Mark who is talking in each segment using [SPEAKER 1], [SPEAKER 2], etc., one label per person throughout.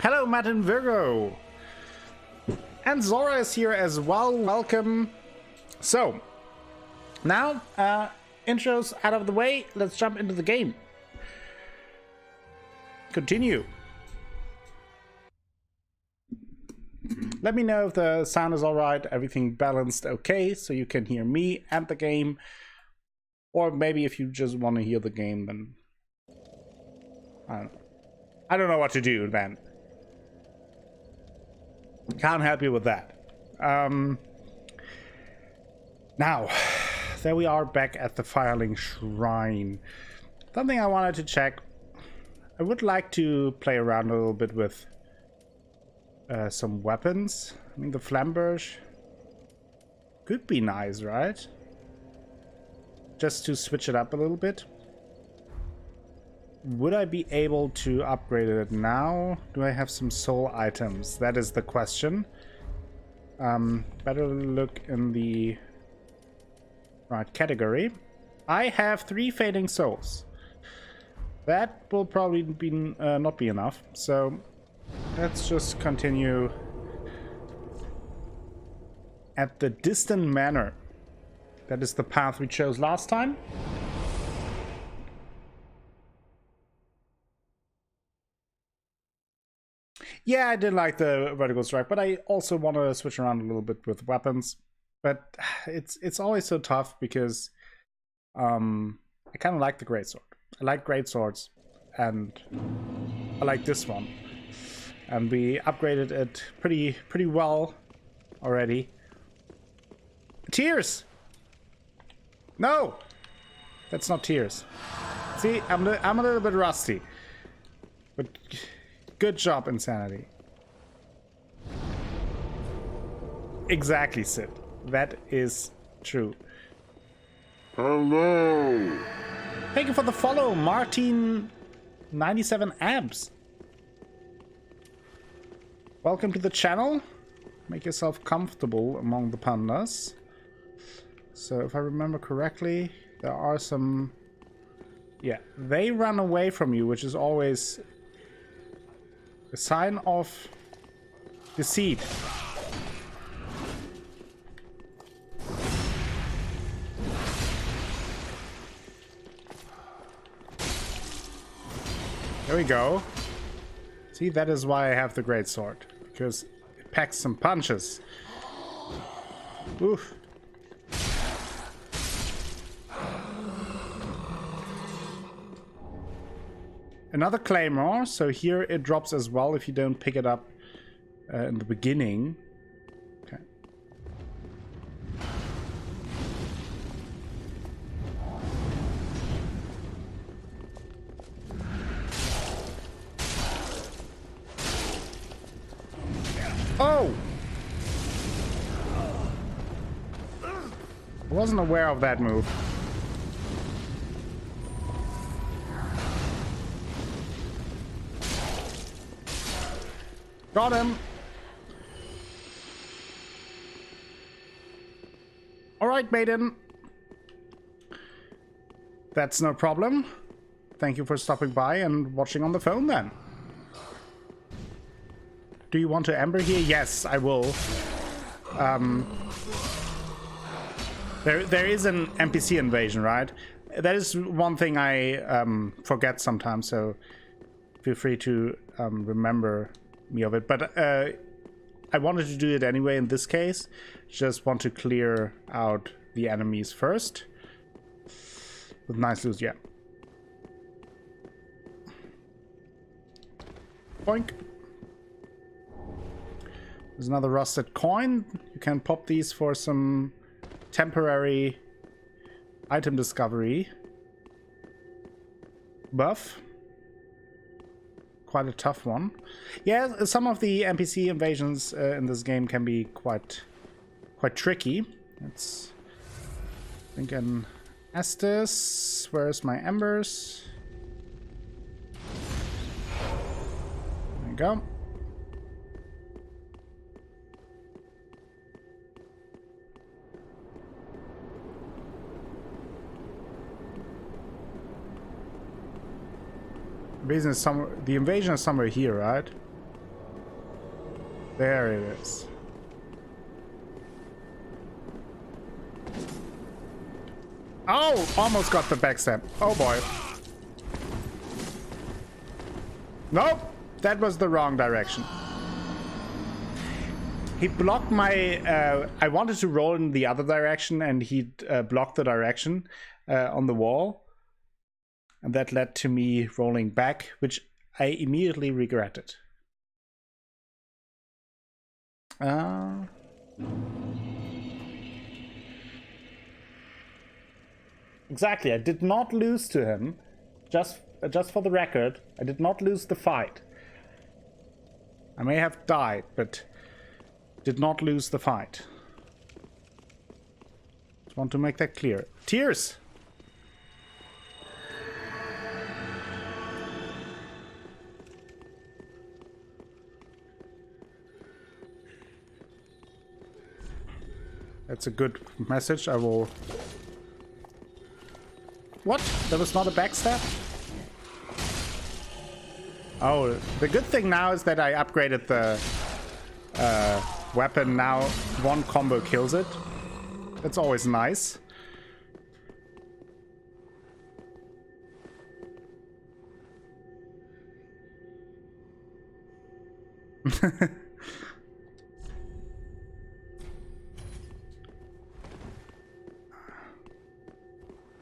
[SPEAKER 1] Hello, Matt and Virgo. And Zora is here as well. Welcome. So, now, intros out of the way. Let's jump into the game. Continue. Let me know if the sound is alright, everything balanced okay, so you can hear me and the game. Or maybe if you just want to hear the game, then I don't know what to do, man. Can't help you with that. Now, there we are back at the Firelink Shrine. Something I wanted to check. I would like to play around a little bit with some weapons. I mean, the flamberge could be nice, right? Just to switch it up a little bit. Would I be able to upgrade it now? Do I have some soul items? That is the question. Better look in the right category. I have 3 fading souls. That will probably be not be enough. So let's just continue at the distant manor. That is the path we chose last time. Yeah, I did like the vertical strike, but I also want to switch around a little bit with weapons. But it's always so tough because I kind of like the greatsword. I like greatswords, and I like this one. And we upgraded it pretty well already. Tears! No! That's not tears. See, I'm a little bit rusty. But good job, Insanity. Exactly, Sid. That is true.
[SPEAKER 2] Hello!
[SPEAKER 1] Thank you for the follow, Martin97 Abs. Welcome to the channel. Make yourself comfortable among the pandas. So if I remember correctly, there are some... Yeah, they run away from you, which is always a sign of deceit. There we go. See, that is why I have the greatsword, because it packs some punches. Oof. Another claymore, so here it drops as well if you don't pick it up in the beginning. Okay. Oh! I wasn't aware of that move. Got him. All right, maiden. That's no problem. Thank you for stopping by and watching on the phone then. Do you want to ember here? Yes, I will. There is an NPC invasion, right? That is one thing I forget sometimes, so feel free to remember me of it. But I wanted to do it anyway in this case. Just want to clear out the enemies first. With nice loot, yeah. Boink. There's another rusted coin. You can pop these for some temporary item discovery buff. Quite a tough one. Yeah, some of the NPC invasions in this game can be quite tricky. Let's think an Estes. Where's my embers? There you go. The invasion is somewhere here, right? There it is. Oh, almost got the backstab. Oh boy. Nope, that was the wrong direction. He blocked my... I wanted to roll in the other direction, and he blocked the direction on the wall. And that led to me rolling back, which I immediately regretted. Exactly, I did not lose to him. Just for the record, I did not lose the fight. I may have died, but did not lose the fight. Just want to make that clear. Tears! That's a good message. I will... What? That was not a backstab? Oh, the good thing now is that I upgraded the weapon. Now one combo kills it. That's always nice.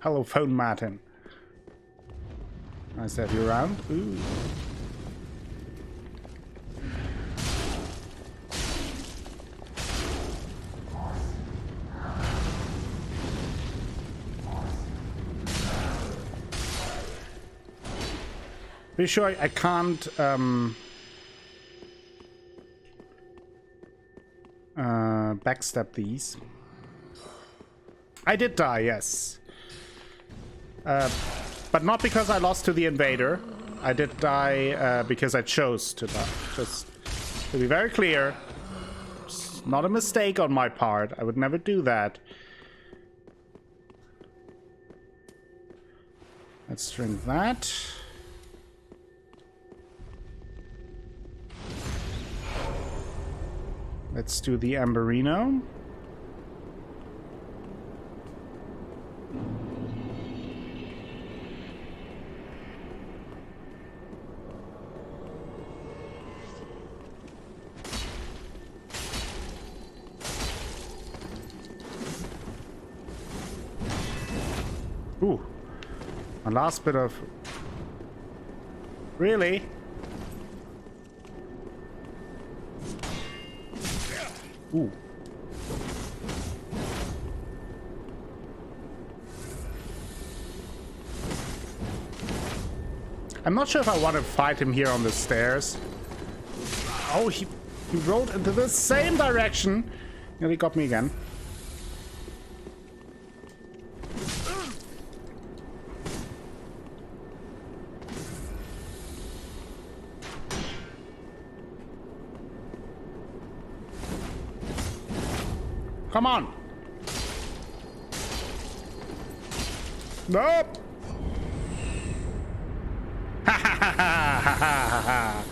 [SPEAKER 1] Hello, phone Martin. Nice to have you around. Ooh. Pretty sure I can't backstab these. I did die, yes. But not because I lost to the invader. I did die because I chose to die. Just to be very clear. It's not a mistake on my part. I would never do that. Let's drink that. Let's do the Amberino. Ooh, my last bit of... Really? Ooh. I'm not sure if I want to fight him here on the stairs. Oh, he rolled into the same direction. Nearly got me again. Come on! Nope! Ha ha ha ha ha ha!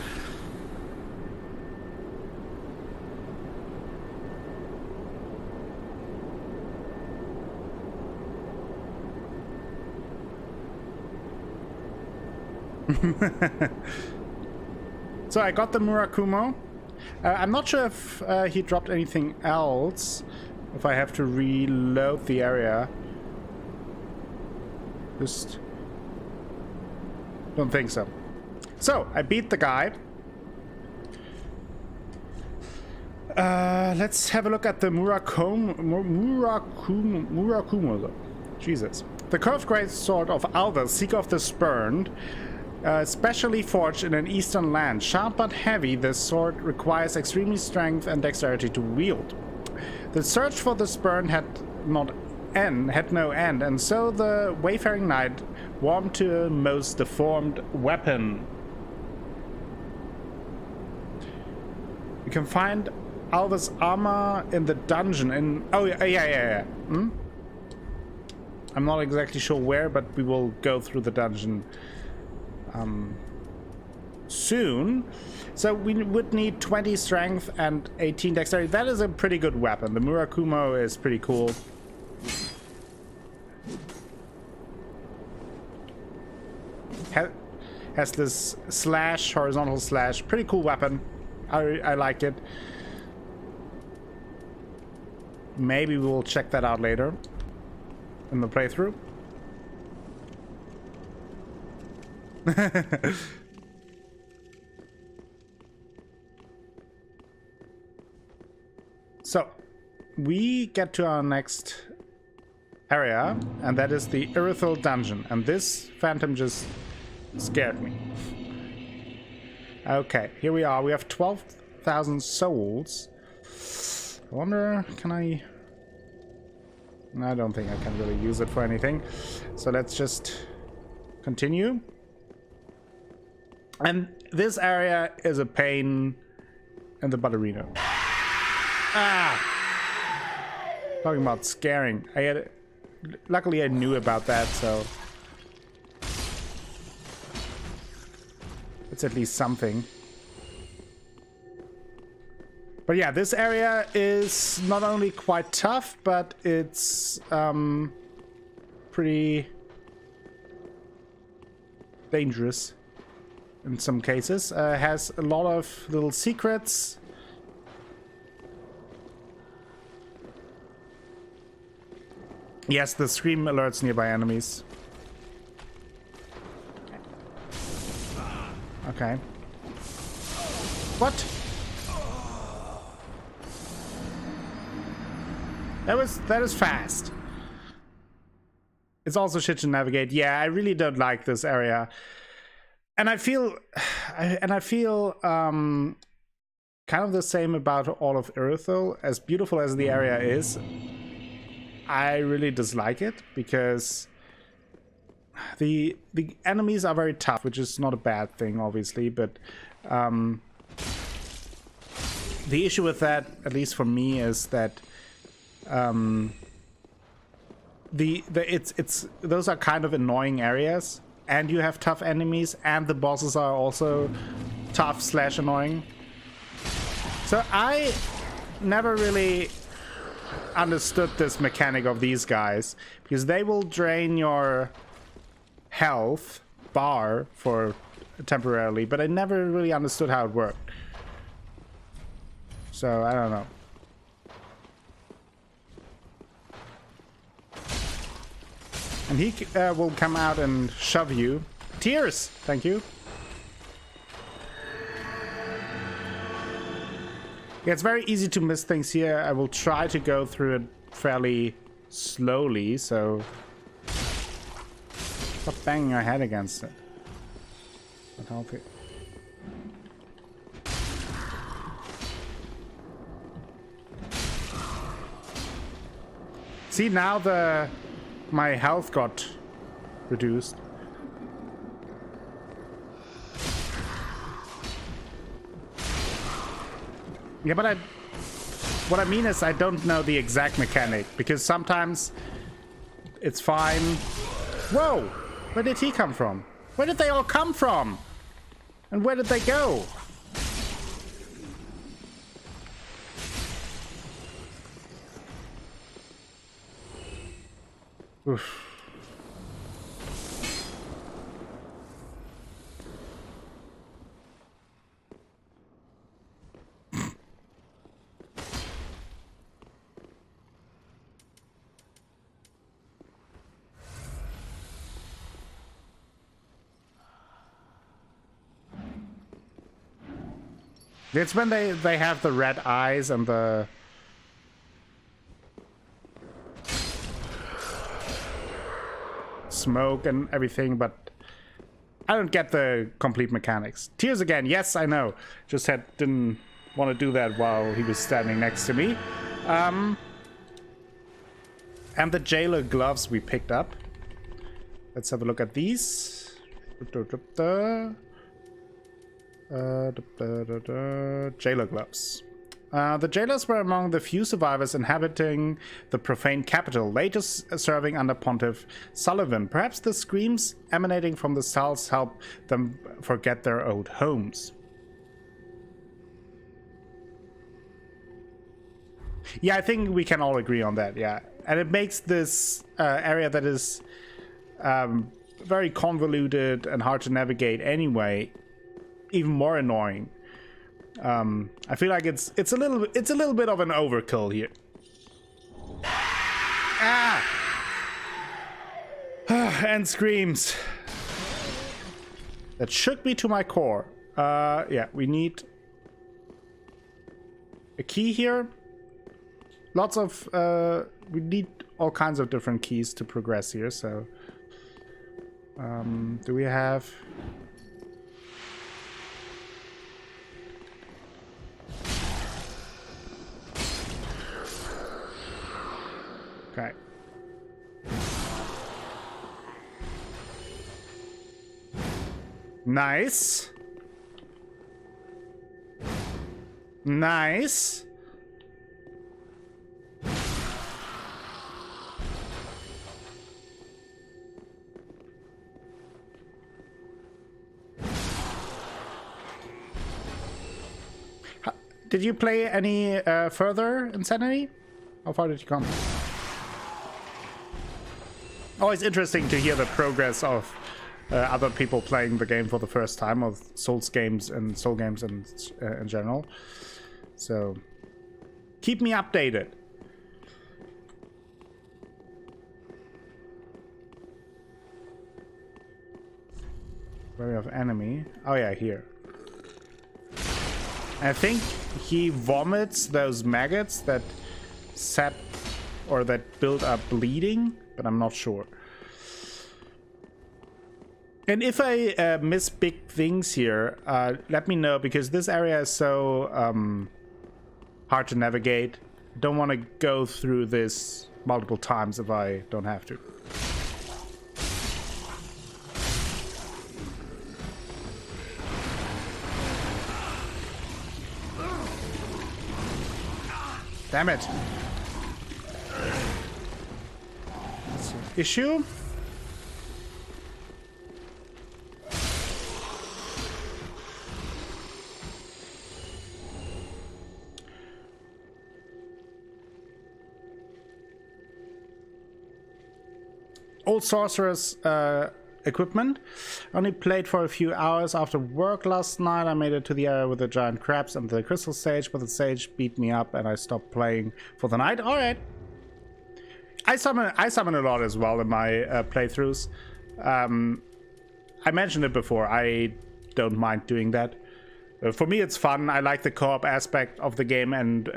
[SPEAKER 1] So I got the Murakumo. I'm not sure if he dropped anything else. If I have to reload the area. Just don't think so. So I beat the guy. Let's have a look at the Murakumo. Jesus. The curved great sword of Alva, Seeker of the Spurned. Specially forged in an eastern land. Sharp but heavy, this sword requires extremely strength and dexterity to wield. The search for the Spurned had no end, and so the wayfaring knight warmed to a most deformed weapon. You can find Alva's armor in the dungeon in... Oh, yeah. Hmm? I'm not exactly sure where, but we will go through the dungeon soon. So we would need 20 strength and 18 dexterity. That is a pretty good weapon. The Murakumo is pretty cool. Has this slash, horizontal slash. Pretty cool weapon. I like it. Maybe we'll check that out later in the playthrough. So, we get to our next area, and that is the Irithel dungeon. And this phantom just scared me. Okay, here we are. We have 12,000 souls. I wonder, can I... I don't think I can really use it for anything. So let's just continue. And this area is a pain in the ballerina. Ah! Talking about scaring. Luckily I knew about that, so... it's at least something. But yeah, this area is not only quite tough, but it's pretty dangerous in some cases. Has a lot of little secrets. Yes, the scream alerts nearby enemies. Okay. What? That is fast. It's also shit to navigate. Yeah, I really don't like this area. And I feel kind of the same about all of Irithel. As beautiful as the area is, I really dislike it because the enemies are very tough, which is not a bad thing, obviously, but the issue with that, at least for me, is that those are kind of annoying areas, and you have tough enemies, and the bosses are also tough / annoying. So I never really understood this mechanic of these guys, because they will drain your health bar for temporarily, but I never really understood how it worked. So I don't know. And he will come out and shove you. Tears! Thank you. Yeah, it's very easy to miss things here. I will try to go through it fairly slowly, so... stop banging your head against it. Not healthy. See, now my health got reduced. Yeah, but what I mean is I don't know the exact mechanic, because sometimes it's fine. Whoa! Where did he come from? Where did they all come from? And where did they go? Oof. It's when they have the red eyes and the... smoke and everything, but I don't get the complete mechanics. Tears again, yes, I know. Just didn't want to do that while he was standing next to me. And the jailer gloves we picked up. Let's have a look at these. Jailer gloves. The jailers were among the few survivors inhabiting the profane capital, later serving under Pontiff Sullivan. Perhaps the screams emanating from the cells help them forget their old homes. Yeah, I think we can all agree on that, yeah. And it makes this area that is very convoluted and hard to navigate anyway even more annoying. I feel like it's a little bit of an overkill here. Ah! And screams. That shook me to my core. Yeah, we need a key here. Lots of we need all kinds of different keys to progress here, so do we have okay. Nice. Nice. Did you play any further Insanity? How far did you come? Always interesting to hear the progress of other people playing the game for the first time, of Souls games and Soul games in general. So keep me updated. Where we have enemy? Oh yeah, here. I think he vomits those maggots that sap or that build up bleeding, but I'm not sure. And if I miss big things here, let me know, because this area is so hard to navigate. Don't want to go through this multiple times if I don't have to. Damn it. That's an issue. Old sorcerer's equipment. Only played for a few hours after work last night. I made it to the area with the giant crabs and the crystal sage, but the sage beat me up and I stopped playing for the night. All right. I summon a lot as well in my playthroughs. I mentioned it before. I don't mind doing that. For me, it's fun. I like the co-op aspect of the game, and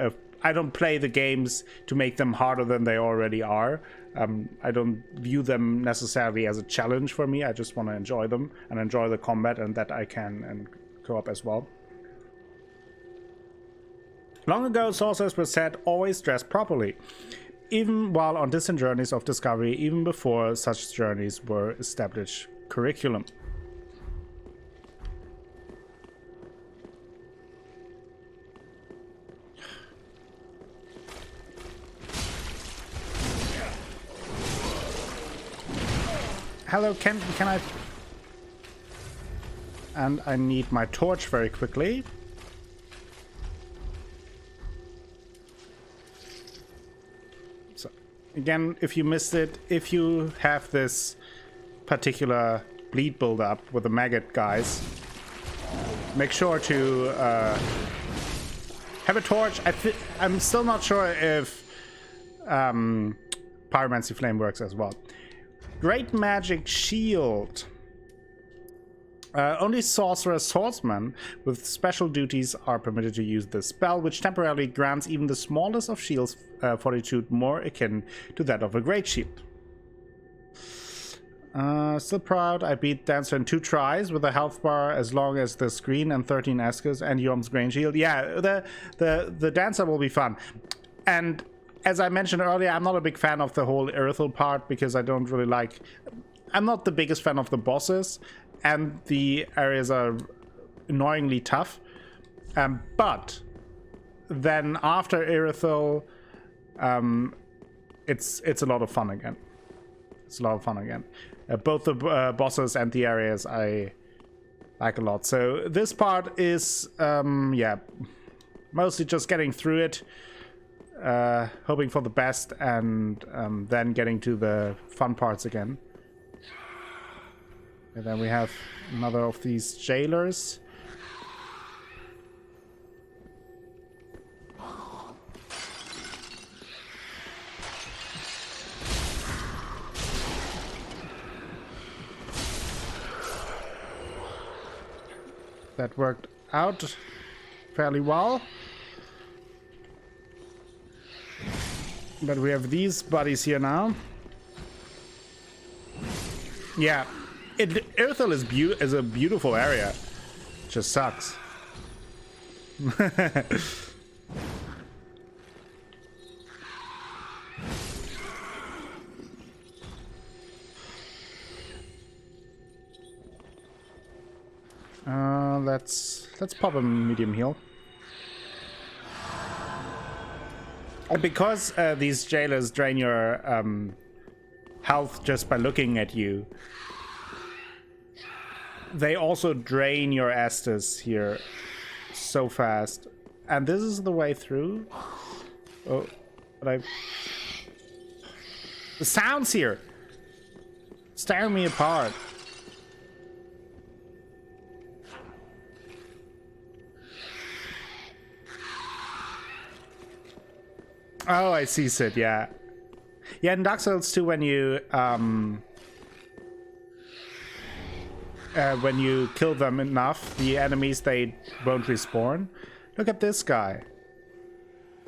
[SPEAKER 1] I don't play the games to make them harder than they already are. I don't view them necessarily as a challenge for me. I just want to enjoy them and enjoy the combat, and that I can and co-op as well. Long ago, sorcerers were said always dress properly, even while on distant journeys of discovery, even before such journeys were established curriculum. Hello, can I... And I need my torch very quickly. So, again, if you missed it, if you have this particular bleed build-up with the maggot guys, make sure to have a torch. I'm still not sure if Pyromancy Flame works as well. Great Magic Shield. Only sorcerer swordsmen with special duties are permitted to use this spell, which temporarily grants even the smallest of shields fortitude more akin to that of a great shield. Still proud. I beat Dancer in 2 tries with a health bar as long as the screen and 13 Eskers and Yom's Grain Shield. Yeah, the Dancer will be fun. And as I mentioned earlier, I'm not a big fan of the whole Earthal part, because I don't really like... I'm not the biggest fan of the bosses, and the areas are annoyingly tough. But then after Earthal, it's a lot of fun again. It's a lot of fun again. Both the bosses and the areas I like a lot. So this part is, yeah, mostly just getting through it. hoping for the best, and then getting to the fun parts again. And then we have another of these jailers. That worked out fairly well. But we have these buddies here now. Yeah, Earthel is a beautiful area. Just sucks. Let's pop a medium heal. Because these jailers drain your health just by looking at you, they also drain your Estus here so fast. And this is the way through. Oh, but the sounds here it's tearing me apart. Oh, I see, Sid, yeah. Yeah, in Dark Souls 2, when you kill them enough, the enemies, they won't respawn. Look at this guy.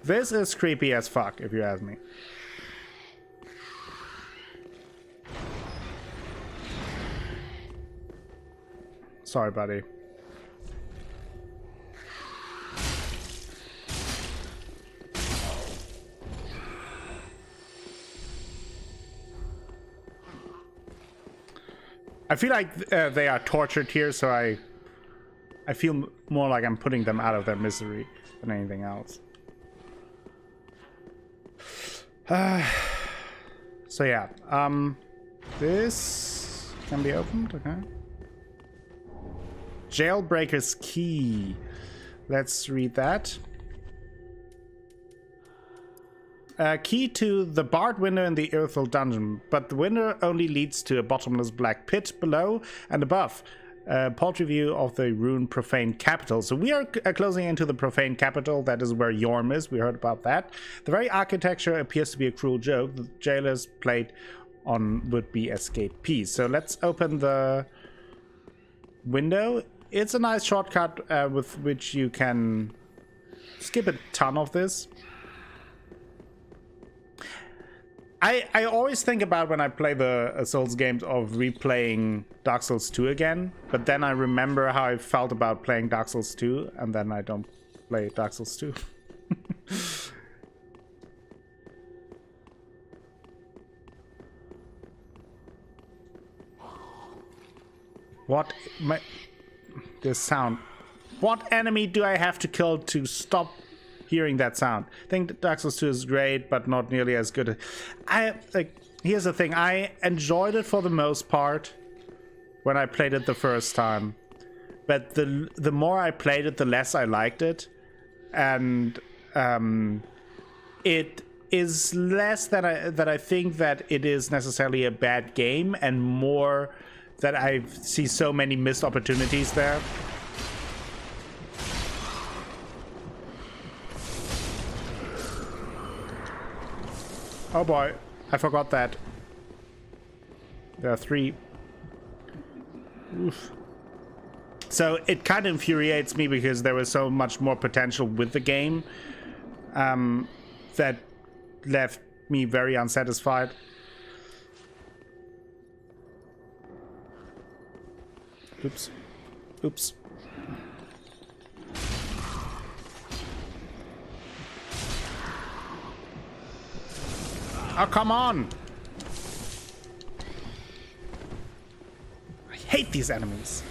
[SPEAKER 1] This is creepy as fuck, if you ask me. Sorry, buddy. I feel like they are tortured here, so I feel more like I'm putting them out of their misery than anything else. So yeah, this can be opened, okay. Jailbreaker's key. Let's read that. Key to the barred window in the Earthel dungeon, but the window only leads to a bottomless black pit below and above. Paltry view of the ruined profane capital. So we are closing into the profane capital. That is where Yorm is. We heard about that. The very architecture appears to be a cruel joke. The jailers played on would-be escapees. So let's open the window. It's a nice shortcut with which you can skip a ton of this. I always think about when I play the Souls games of replaying Dark Souls 2 again, but then I remember how I felt about playing Dark Souls 2, and then I don't play Dark Souls 2. What? This sound. What enemy do I have to kill to stop hearing that sound? I think Dark Souls 2 is great, but not nearly as good. Here's the thing. I enjoyed it for the most part when I played it the first time, but the more I played it, the less I liked it, and it is less that I think that it is necessarily a bad game, and more that I see so many missed opportunities there. Oh boy, I forgot that. There are 3. Oof. So it kind of infuriates me because there was so much more potential with the game that left me very unsatisfied. Oops. Oops. Oh, come on! I hate these enemies.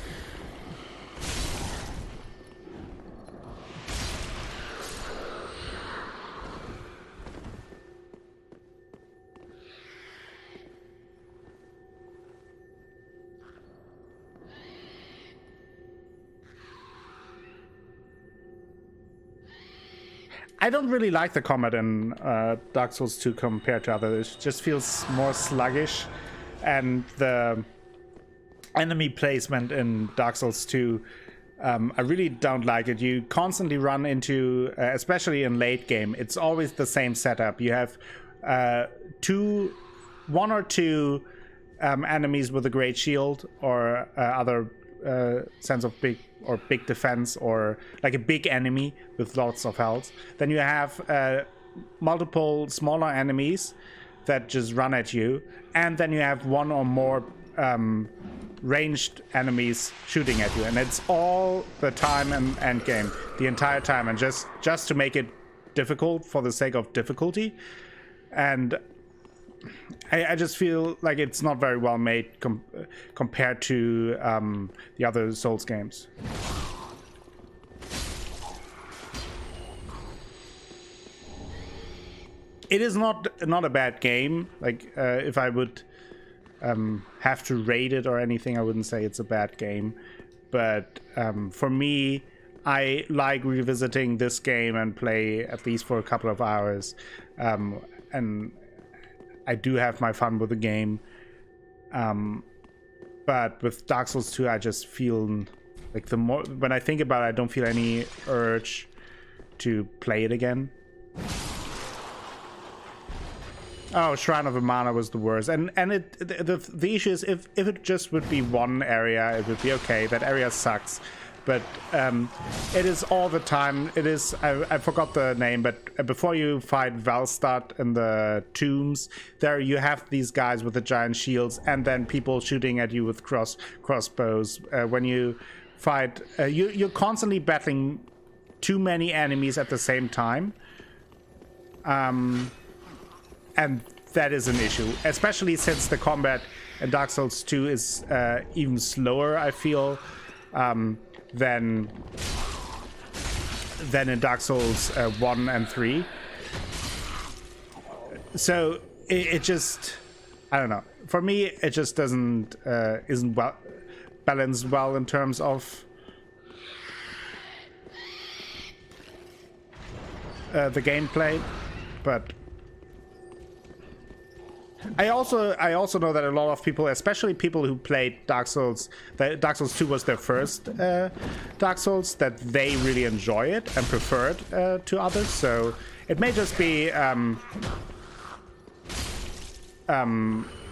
[SPEAKER 1] I don't really like the combat in Dark Souls 2 compared to others. It just feels more sluggish, and the enemy placement in Dark Souls 2, I really don't like it. You constantly run into, especially in late game, it's always the same setup. You have one or two enemies with a great shield or other sense of big defense, or like a big enemy with lots of health. Then you have multiple smaller enemies that just run at you, and then you have one or more ranged enemies shooting at you, and it's all the time and end game, the entire time, and just to make it difficult for the sake of difficulty. And I just feel like it's not very well made compared to the other Souls games. It is not a bad game. Like if I would have to rate it or anything, I wouldn't say it's a bad game. But for me, I like revisiting this game and play at least for a couple of hours, and I do have my fun with the game. But with Dark Souls 2, I just feel like when I think about it, I don't feel any urge to play it again. Oh, Shrine of Amana was the worst, and the issue is if it just would be one area, it would be okay. That area sucks, but it is all the time. It is, I forgot the name, but before you fight Valstad in the tombs, there you have these guys with the giant shields, and then people shooting at you with crossbows. When you fight, you're constantly battling too many enemies at the same time. And that is an issue, especially since the combat in Dark Souls 2 is even slower, I feel, than in Dark Souls 1 and 3. So it just, I don't know. For me, it just isn't well balanced well in terms of the gameplay, but I also know that a lot of people, especially people who played Dark Souls, that Dark Souls 2 was their first Dark Souls, that they really enjoy it and prefer it to others. So it may just be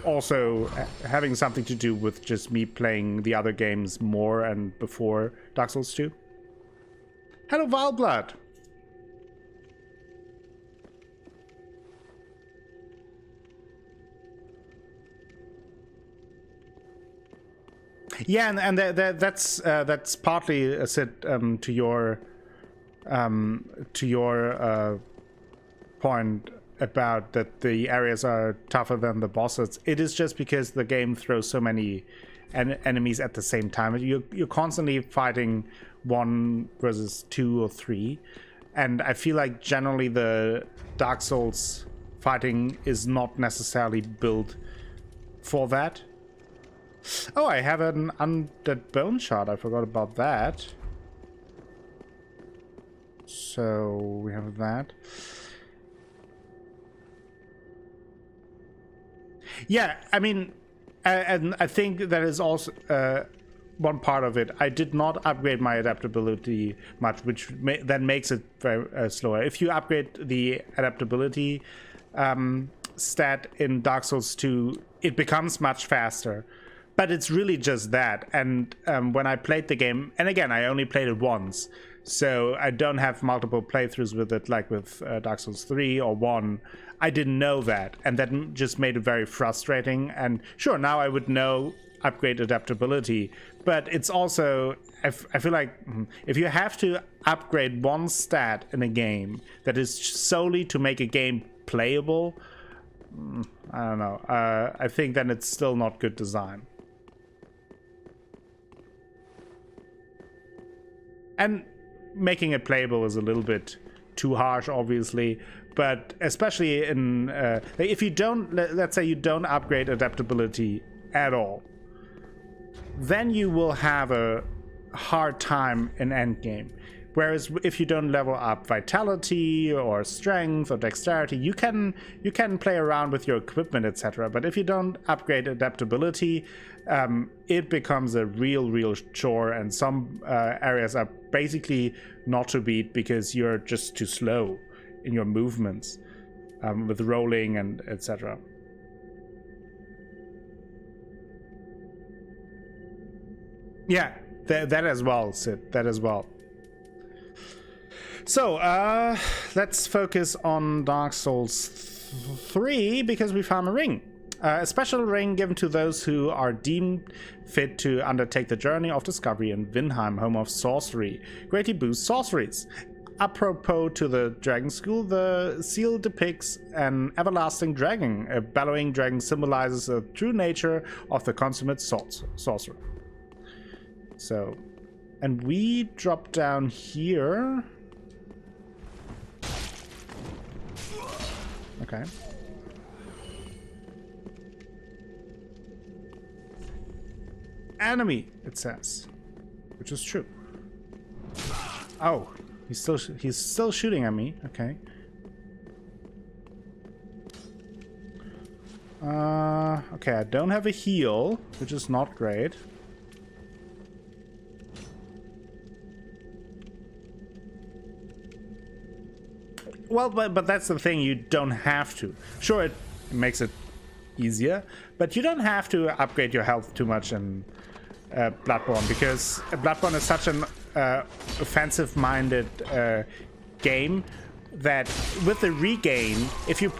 [SPEAKER 1] also having something to do with just me playing the other games more and before Dark Souls 2. Hello, Vileblood. Yeah, and that's partly to your point about that the areas are tougher than the bosses. It is just because the game throws so many enemies at the same time. You're constantly fighting 1 versus 2 or 3, and I feel like generally the Dark Souls fighting is not necessarily built for that. Oh, I have an undead bone shard. I forgot about that. So we have that. Yeah, I mean, and I think that is also one part of it. I did not upgrade my adaptability much, which then makes it very slower. If you upgrade the adaptability stat in Dark Souls 2, it becomes much faster. But it's really just that. And when I played the game, and again, I only played it once, so I don't have multiple playthroughs with it like with Dark Souls 3 or 1. I didn't know that, and that just made it very frustrating. And sure, now I would know upgrade adaptability, but it's also, I feel like if you have to upgrade one stat in a game that is solely to make a game playable, I don't know. I think then it's still not good design. And making it playable is a little bit too harsh, obviously. But especially in if you don't, let's say you don't upgrade adaptability at all, then you will have a hard time in endgame, Whereas if you don't level up vitality or strength or dexterity, you can play around with your equipment, etc. But if you don't upgrade adaptability, it becomes a real chore, and some areas are basically not to beat because you're just too slow in your movements with rolling and etc. Yeah, that as well, Sid. That as well. So, let's focus on Dark Souls 3 because we found a ring. A special ring given to those who are deemed fit to undertake the journey of discovery in Vinheim, home of sorcery. Greatly boosts sorceries. Apropos to the Dragon School, the seal depicts an everlasting dragon. A bellowing dragon symbolizes the true nature of the consummate sorcerer. So, and we drop down here. Okay. Enemy, it says, which is true. Oh, he's still shooting at me. Okay. Okay, I don't have a heal, which is not great. Well, but that's the thing, you don't have to. Sure, it makes it easier, but you don't have to upgrade your health too much in Bloodborne, because Bloodborne is such an offensive-minded game that with the regain, if you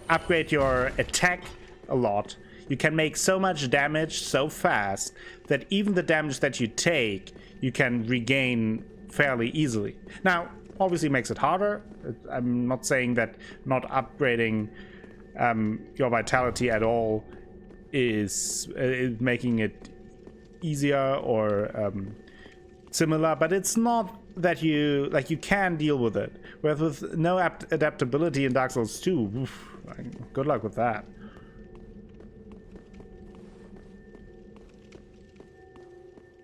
[SPEAKER 1] upgrade your attack a lot, you can make so much damage so fast that even the damage that you take, you can regain fairly easily. Now, obviously makes it harder. I'm not saying that not upgrading your vitality at all is making it easier or similar, but it's not that you can deal with it. Whereas with no adaptability in Dark Souls 2, oof, good luck with that.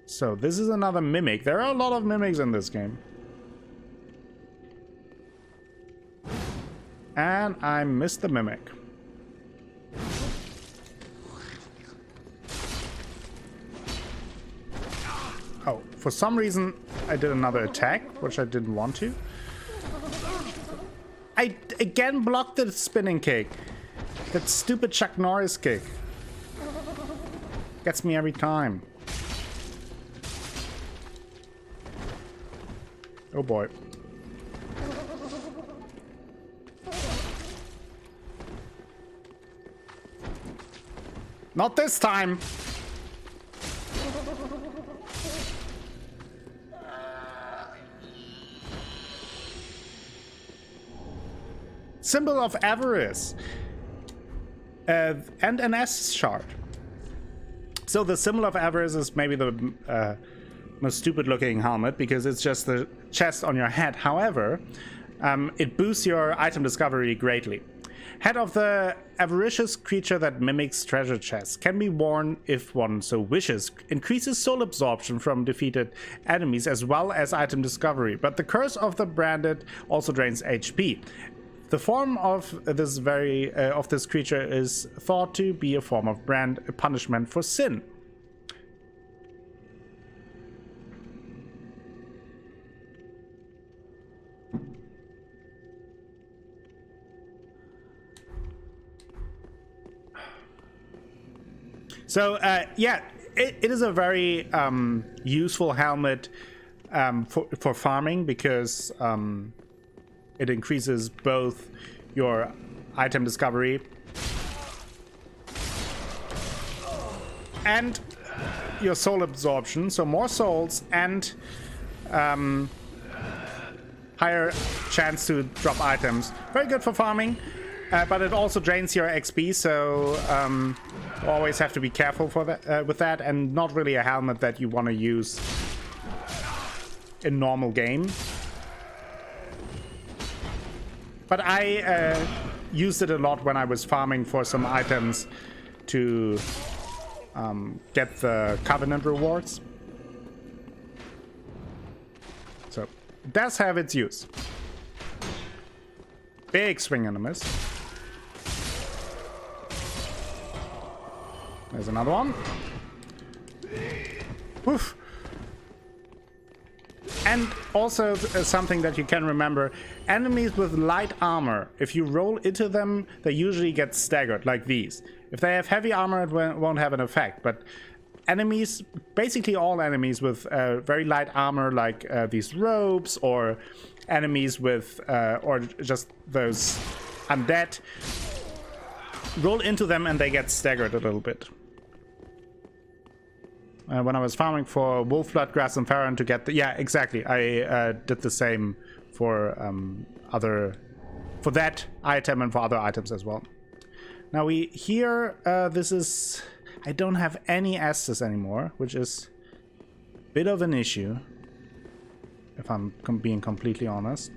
[SPEAKER 1] So this is another mimic. There are a lot of mimics in this game. And I missed the mimic. Oh, for some reason I did another attack, which I didn't want to. I again blocked the spinning kick. That stupid Chuck Norris kick. Gets me every time. Oh boy. Not this time! Symbol of avarice. And an S shard. So the symbol of avarice is maybe the most stupid looking helmet because it's just the chest on your head. However, it boosts your item discovery greatly. Head of the avaricious creature that mimics treasure chests can be worn if one so wishes. Increases soul absorption from defeated enemies as well as item discovery. But the curse of the branded also drains HP. The form of this creature is thought to be a form of a punishment for sin. So, yeah, it is a very useful helmet for farming because it increases both your item discovery and your soul absorption. So more souls and higher chance to drop items. Very good for farming. But it also drains your XP, so you always have to be careful for that, with that, and not really a helmet that you want to use in normal game. But I used it a lot when I was farming for some items to get the Covenant rewards. So does have its use. Big swing and a miss. There's another one. Oof. And also something that you can remember, enemies with light armor, if you roll into them, they usually get staggered, like these. If they have heavy armor, it won't have an effect, but enemies, basically all enemies with very light armor, like these robes, or enemies with, or just those undead, roll into them and they get staggered a little bit. When I was farming for wolf blood, grass, and farron to get the... Yeah, exactly. I did the same for for that item and for other items as well. Now here, this is... I don't have any Estus anymore, which is a bit of an issue, if I'm being completely honest.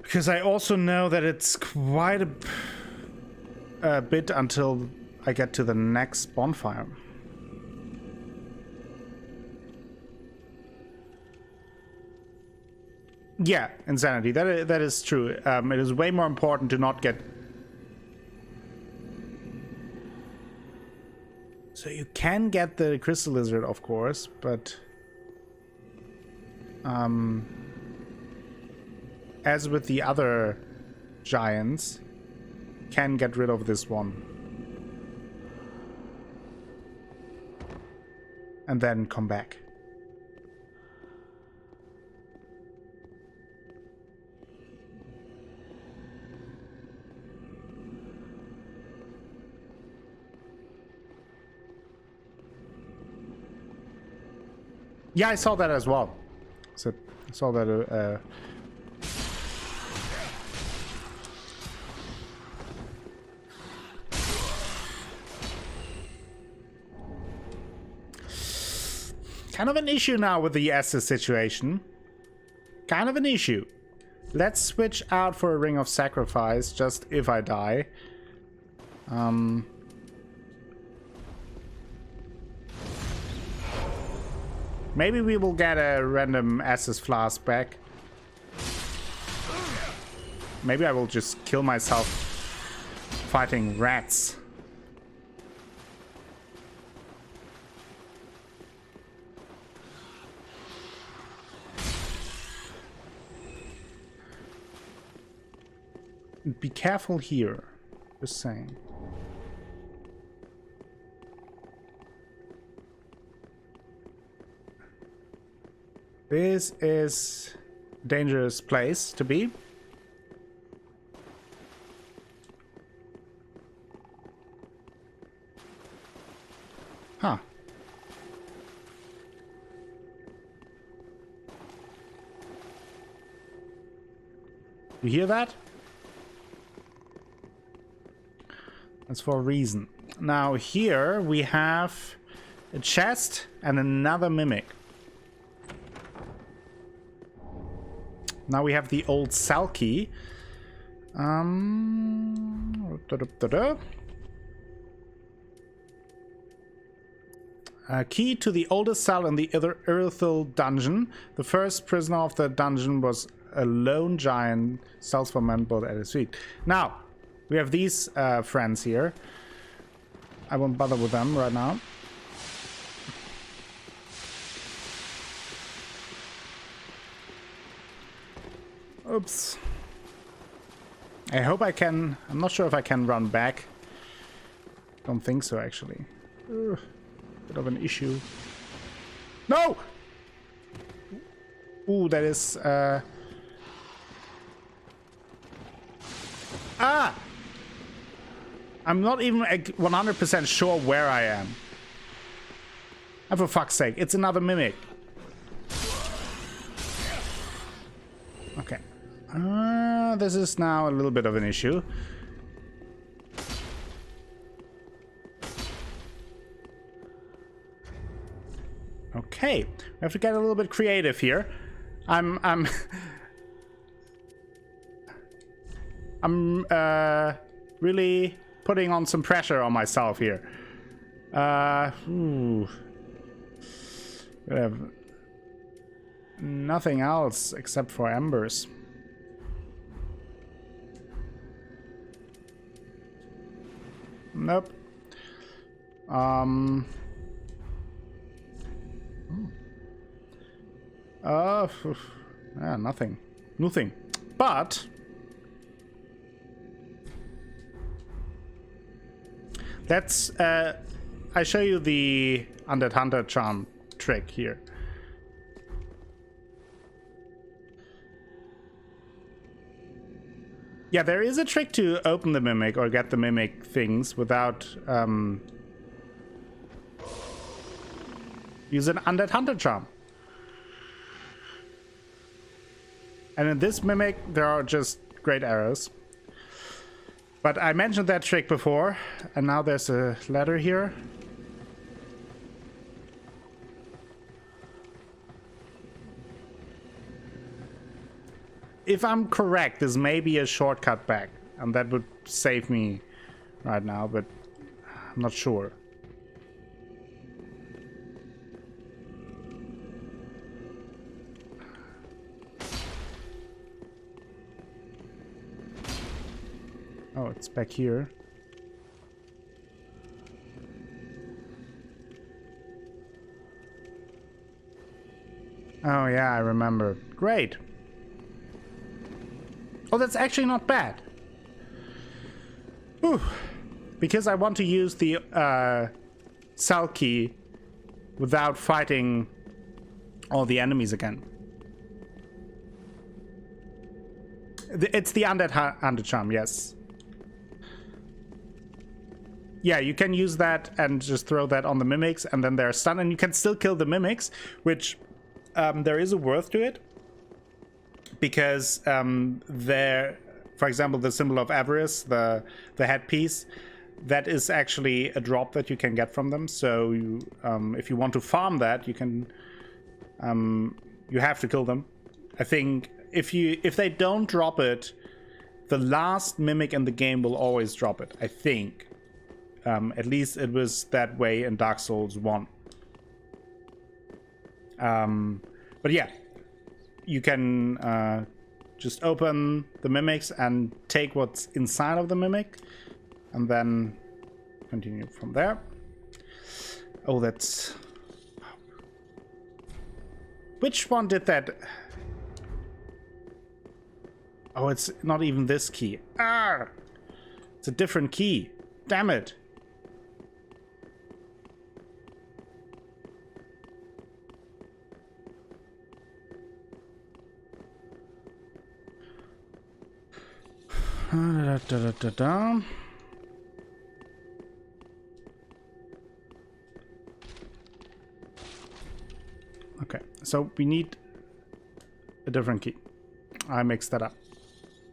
[SPEAKER 1] Because I also know that it's quite a bit until I get to the next bonfire. Yeah, insanity. That is true. It is way more important to not get... So you can get the crystal lizard, of course, but... as with the other giants, can get rid of this one. And then come back. Yeah, I saw that as well. So I saw that kind of an issue now with the Estus situation. Kind of an issue. Let's switch out for a Ring of Sacrifice, just if I die. Maybe we will get a random Estus flask back. Maybe I will just kill myself fighting rats. Be careful here. Just saying. This is a dangerous place to be. Huh. You hear that? That's for a reason. Now here we have a chest and another mimic. Now we have the old cell key. Key to the oldest cell in the Earthal dungeon. The first prisoner of the dungeon was a lone giant, cells for men built at his feet. Now, we have these friends here. I won't bother with them right now. Oops. I hope I can... I'm not sure if I can run back. Don't think so, actually. Bit of an issue. No! Ooh, that is... Ah! I'm not even 100% sure where I am. And for fuck's sake, it's another mimic. Okay. This is now a little bit of an issue. Okay, we have to get a little bit creative here. I'm really putting on some pressure on myself here. Ooh. We have nothing else except for embers. Nope. Yeah, nothing. Nothing. But let's I show you the Undead Hunter charm trick here. Yeah, there is a trick to open the mimic or get the mimic things without use an Undead Hunter charm. And in this mimic, there are just great arrows. But I mentioned that trick before, and now there's a ladder here. If I'm correct, this may be a shortcut back, and that would save me right now, but I'm not sure. Oh, it's back here. Oh yeah, I remember. Great. Oh, that's actually not bad. Whew. Because I want to use the cell key without fighting all the enemies again. It's the Undead Hunter charm, yes. Yeah, you can use that and just throw that on the mimics, and then they're stunned, and you can still kill the mimics, which there is a worth to it. Because there, for example, the symbol of avarice, the headpiece, that is actually a drop that you can get from them. So you, if you want to farm that, you can, you have to kill them. I think if they don't drop it, the last mimic in the game will always drop it. I think. At least it was that way in Dark Souls 1. But yeah, you can just open the mimics and take what's inside of the mimic, and then continue from there. Oh, that's... Which one did that? Oh, it's not even this key. Ah! It's a different key. Damn it. Okay, so we need a different key. I mixed that up.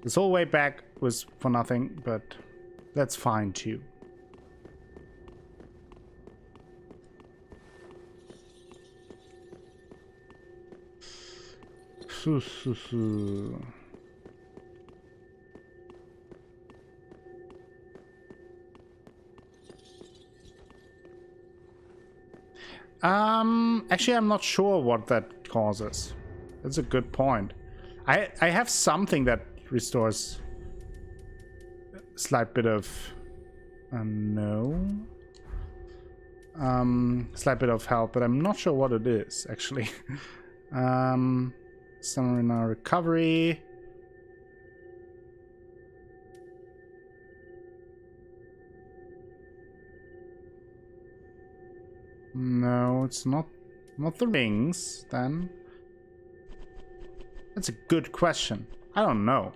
[SPEAKER 1] This whole way back was for nothing, but that's fine too. Actually, I'm not sure what that causes. That's a good point. I have something that restores a slight bit of slight bit of health, but I'm not sure what it is actually. Stamina recovery. No, it's not the rings, then. That's a good question. I don't know.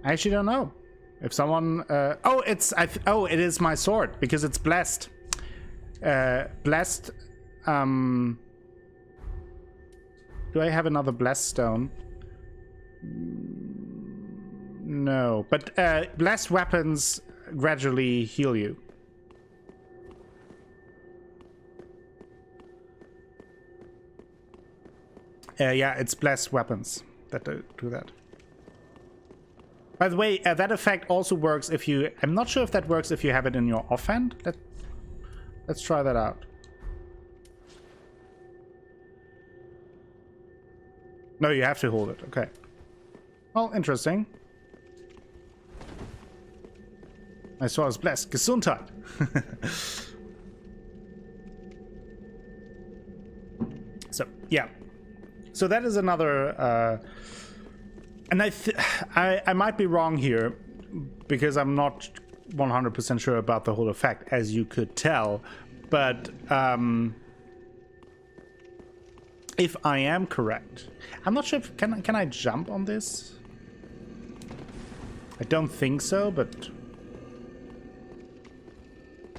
[SPEAKER 1] I actually don't know. If someone oh, it is my sword because it's blessed. Blessed do I have another blessed stone? No, but blessed weapons gradually heal you. Yeah, it's blessed weapons that do that. By the way, that effect also works if you... I'm not sure if that works if you have it in your offhand. Let's try that out. No, you have to hold it. Okay. Well, interesting. I saw es blessed. Gesundheit. So, yeah. So that is another... and I might be wrong here, because I'm not 100% sure about the whole effect, as you could tell. But if I am correct, I'm not sure if can I jump on this? I don't think so, but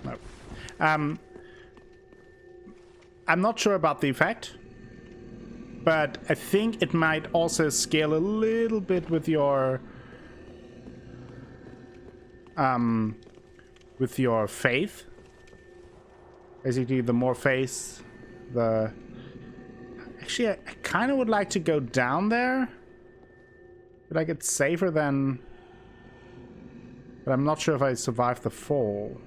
[SPEAKER 1] no. I'm not sure about the effect, but I think it might also scale a little bit with your faith. Basically, the more faith, the... Actually, I kind of would like to go down there. But like it's safer than... But I'm not sure if I survive the fall.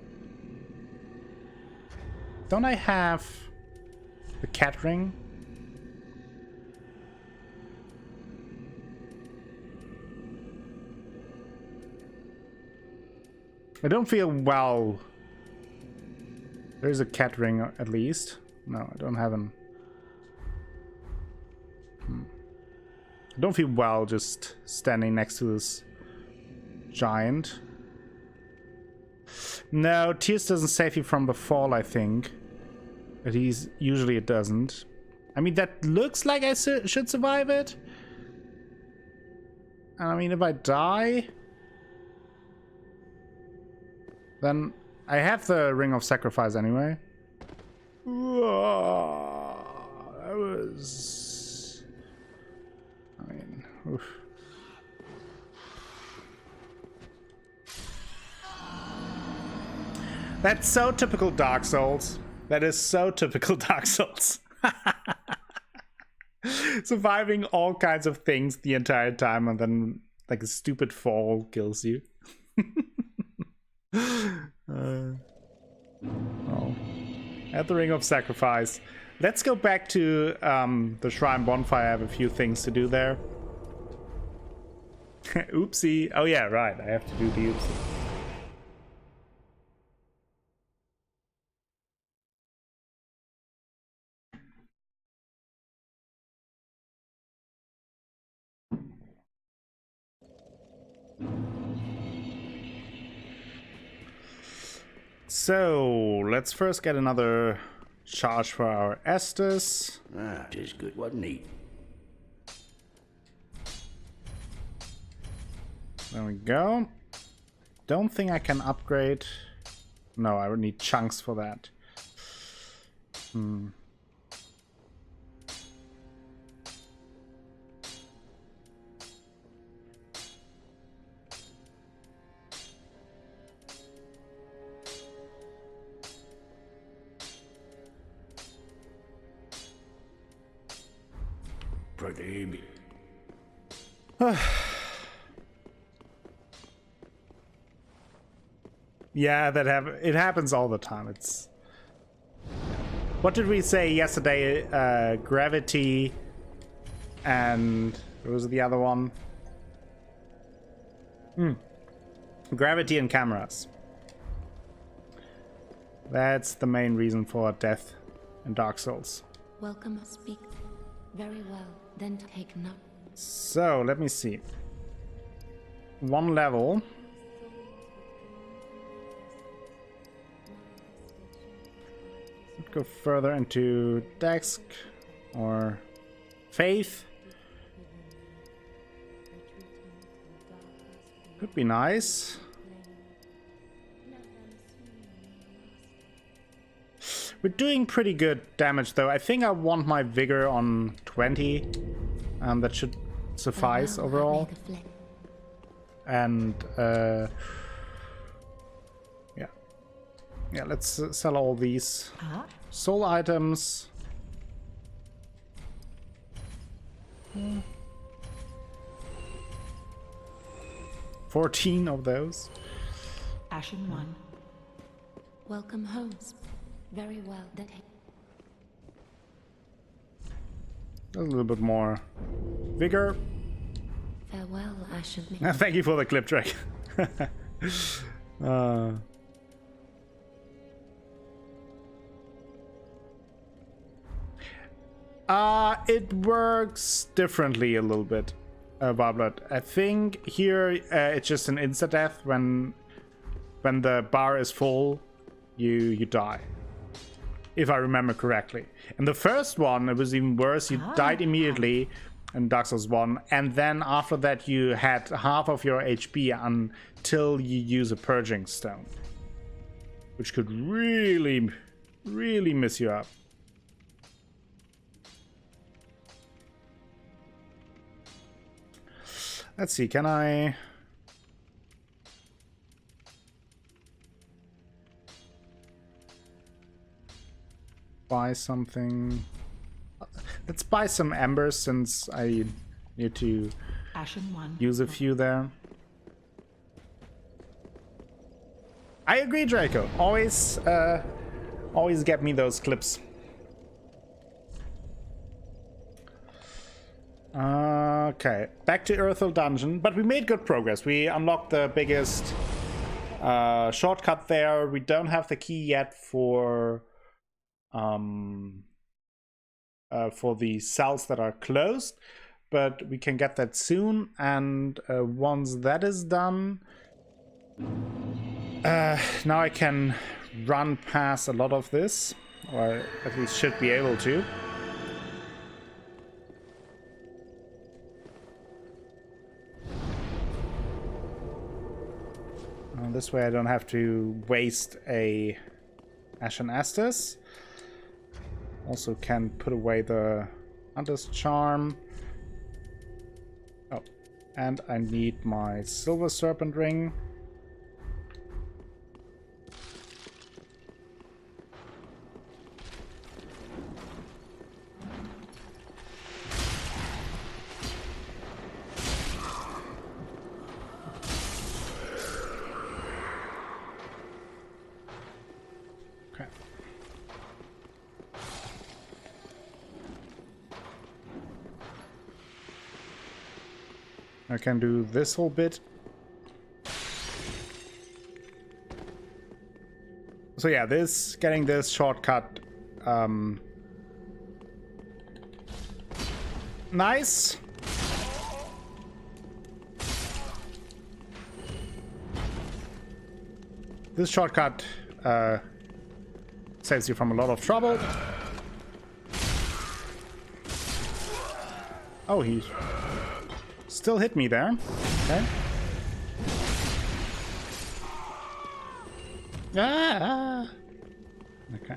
[SPEAKER 1] Don't I have the cat ring? I don't feel well. There's a cat ring at least. No, I don't have an... I don't feel well just standing next to this giant. No, Tears doesn't save you from the fall, I think. But usually it doesn't. I mean, that looks like I should survive it. And I mean, if I die, then I have the Ring of Sacrifice anyway. That was... I mean, oof. That's so typical Dark Souls. That is so typical Dark Souls. Surviving all kinds of things the entire time, and then like a stupid fall kills you. Oh. At the Ring of Sacrifice. Let's go back to the Shrine Bonfire. I have a few things to do there. Oopsie. Oh yeah, right. I have to do the oopsie. So, let's first get another charge for our Estus.
[SPEAKER 2] Ah, 'tis good, wasn't he?
[SPEAKER 1] There we go. Don't think I can upgrade. No, I would need chunks for that.
[SPEAKER 2] Pretty.
[SPEAKER 1] Yeah, it happens all the time. It's... What did we say yesterday? Gravity and... What was the other one? Gravity and cameras. That's the main reason for death in Dark Souls.
[SPEAKER 3] Welcome, speak. Very well, then take note.
[SPEAKER 1] So, let me see. One level. Go further into Dex or Faith. Could be nice. We're doing pretty good damage though. I think I want my vigor on 20. That should suffice overall. And yeah, let's sell all these soul items. 14 of those.
[SPEAKER 4] Ashen 1.
[SPEAKER 3] Welcome home. Very well. That
[SPEAKER 1] A little bit more vigor.
[SPEAKER 3] farewell, Ashen.
[SPEAKER 1] Thank you for the clip track. It works differently a little bit, Barblet. I think here it's just an insta-death. When the bar is full, you die. If I remember correctly. In the first one, it was even worse. You died immediately in Dark Souls 1, and then after that you had half of your HP until you use a Purging Stone, which could really, really mess you up. Let's see, can I... buy something? Let's buy some embers since I need to
[SPEAKER 4] Ashen 1.
[SPEAKER 1] use a few there. I agree, Draco. Always get me those clips. Okay, back to Earthel Dungeon, but we made good progress. We unlocked the biggest shortcut there. We don't have the key yet for the cells that are closed, but we can get that soon. And once that is done, now I can run past a lot of this, or at least should be able to. This way I don't have to waste a Ashen Estus. Also can put away the Hunter's Charm. Oh, and I need my Silver Serpent Ring. I can do this whole bit. So yeah, getting this shortcut, nice. This shortcut saves you from a lot of trouble. Oh, he's still hit me there. Okay. Ah! Okay.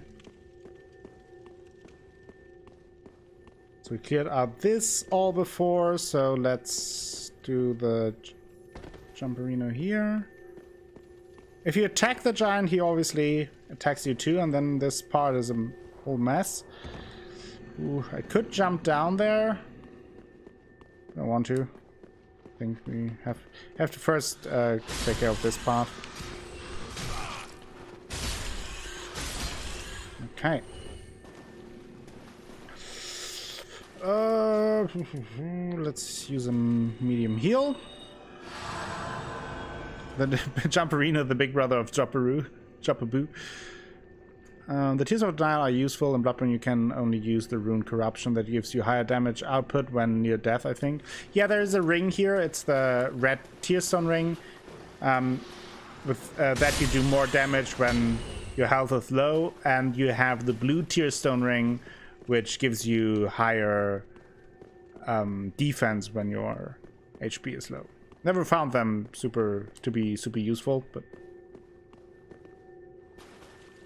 [SPEAKER 1] So we cleared out this all before, so let's do the Jumperino here. If you attack the giant, he obviously attacks you too, and then this part is a whole mess. Ooh, I could jump down there. Don't want to. I think we have to first take care of this part. Okay. Let's use a medium heal. The Jumperino, the big brother of Jopaboo. The Tears of Denial are useful. In Bloodborne you can only use the Rune Corruption that gives you higher damage output when near death, I think. Yeah, there is a ring here. It's the red Tearstone ring. With that you do more damage when your health is low. And you have the blue Tearstone ring, which gives you higher defense when your HP is low. Never found them to be super useful, but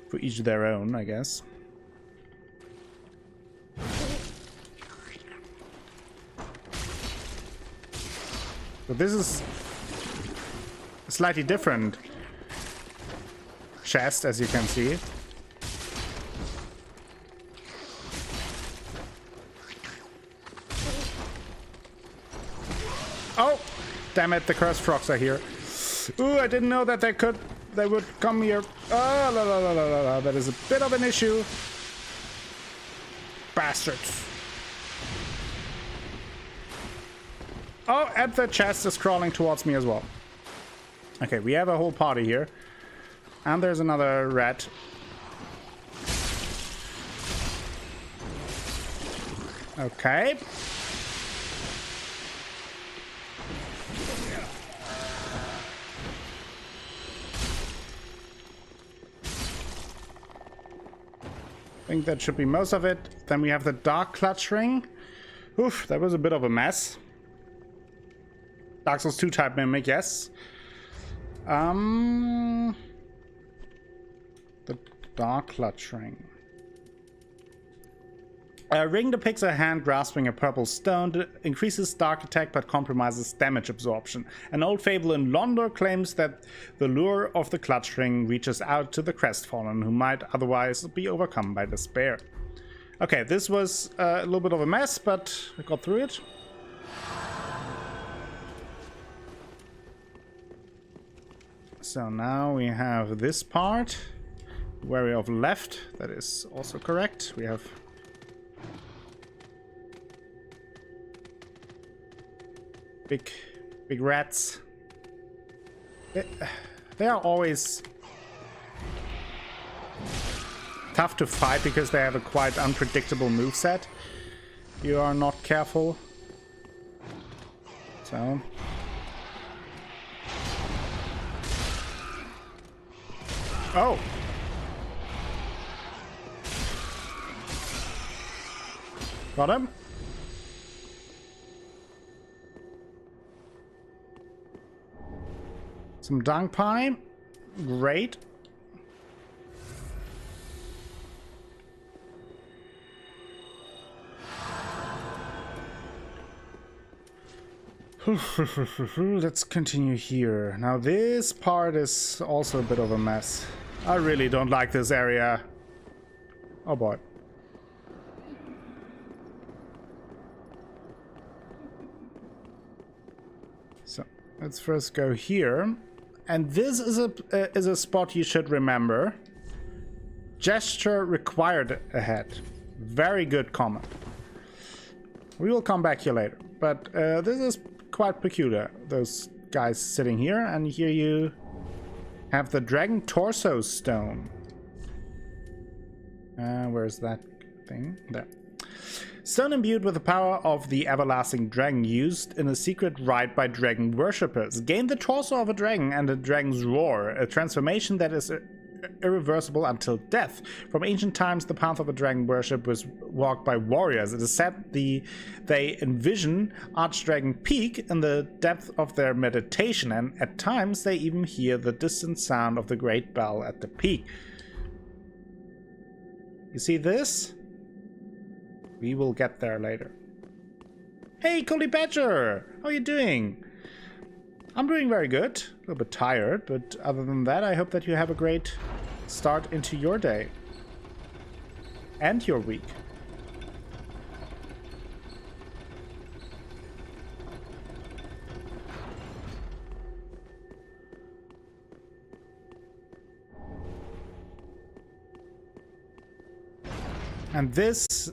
[SPEAKER 1] for each their own, I guess. But this is a slightly different chest, as you can see. Oh, damn it, the cursed frogs are here. Ooh, I didn't know that they would come here. Oh, la, la, la, la, la, la. That is a bit of an issue. Bastards. Oh, and the chest is crawling towards me as well. Okay, we have a whole party here. And there's another rat. Okay. I think that should be most of it. Then we have the dark clutch ring. Oof, that was a bit of a mess. Dark Souls 2 type mimic, yes. The dark clutch ring. A ring depicts a hand grasping a purple stone that increases dark attack but compromises damage absorption. An old fable in London claims that the lure of the clutch ring reaches out to the crestfallen who might otherwise be overcome by despair. Okay, this was a little bit of a mess, but I got through it. So now we have this part where we have left. That is also correct. We have big rats. They are always tough to fight because they have a quite unpredictable moveset. You are not careful. So oh. Got him. Some dung pie. Great. Let's continue here. Now this part is also a bit of a mess. I really don't like this area. Oh boy. So let's first go here. And this is a spot you should remember. Gesture required ahead. Very good comment. We will come back here later. But this is quite peculiar. Those guys sitting here, and here you have the dragon torso stone. Where's that thing? There. Stone imbued with the power of the everlasting dragon, used in a secret rite by dragon worshippers. Gain the torso of a dragon and a dragon's roar, a transformation that is irreversible until death. From ancient times, the path of a dragon worship was walked by warriors. It is said they envision Archdragon Peak in the depth of their meditation, and at times they even hear the distant sound of the great bell at the peak. You see this? We will get there later. Hey, Coley Badger! How are you doing? I'm doing very good. A little bit tired, but other than that, I hope that you have a great start into your day. And your week. And this is